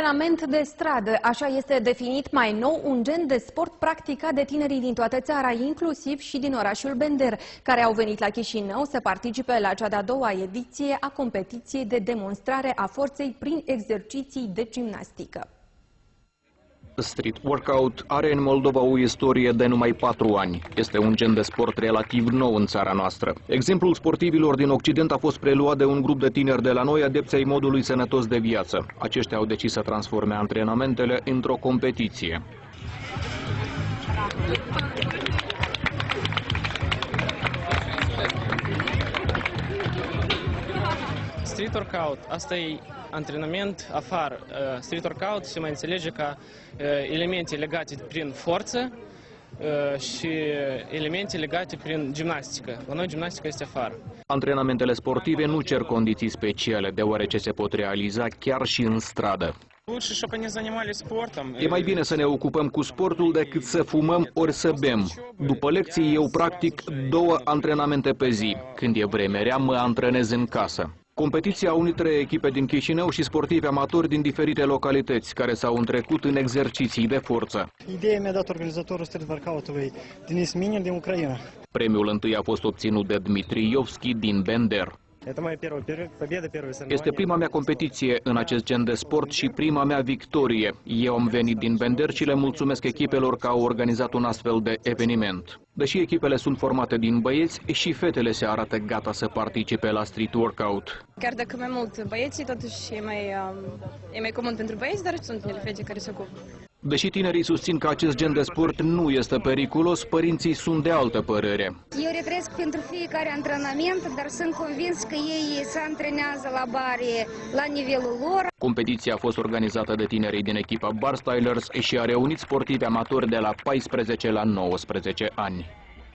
Antrenament de stradă, așa este definit mai nou un gen de sport practicat de tinerii din toată țara, inclusiv și din orașul Bender, care au venit la Chișinău să participe la cea de-a doua ediție a competiției de demonstrare a forței prin exerciții de gimnastică. Street Workout are în Moldova o istorie de numai 4 ani. Este un gen de sport relativ nou în țara noastră. Exemplul sportivilor din Occident a fost preluat de un grup de tineri de la noi, adepți ai modului sănătos de viață. Aceștia au decis să transforme antrenamentele într-o competiție. Street workout, asta e antrenament afară. Street workout se mai înțelege ca elemente legate prin forță și elemente legate prin gimnastică. La noi gimnastica este afară. Antrenamentele sportive nu cer condiții speciale, deoarece se pot realiza chiar și în stradă. E mai bine să ne ocupăm cu sportul decât să fumăm ori să bem. După lecții eu practic 2 antrenamente pe zi. Când e vreme rea, mă antrenez în casă. Competiția a unit 3 echipe din Chișinău și sportivi amatori din diferite localități, care s-au întrecut în exerciții de forță. Ideea mi-a dat organizatorul Street Workout-ului Denis Minin din Ucraina. Premiul întâi a fost obținut de Dmitri Iovski din Bender. Este prima mea competiție în acest gen de sport și prima mea victorie. Eu am venit din Bender și le mulțumesc echipelor că au organizat un astfel de eveniment. Deși echipele sunt formate din băieți, și fetele se arată gata să participe la street workout. Chiar dacă mai mult băieții, totuși e mai comun pentru băieți, dar sunt unele fete care se ocupă. Deși tinerii susțin că acest gen de sport nu este periculos, părinții sunt de altă părere. Eu retresc pentru fiecare antrenament, dar sunt convins că ei se antrenează la bare la nivelul lor. Competiția a fost organizată de tinerii din echipa Bar Stylers și a reunit sportivi amatori de la 14 la 19 ani.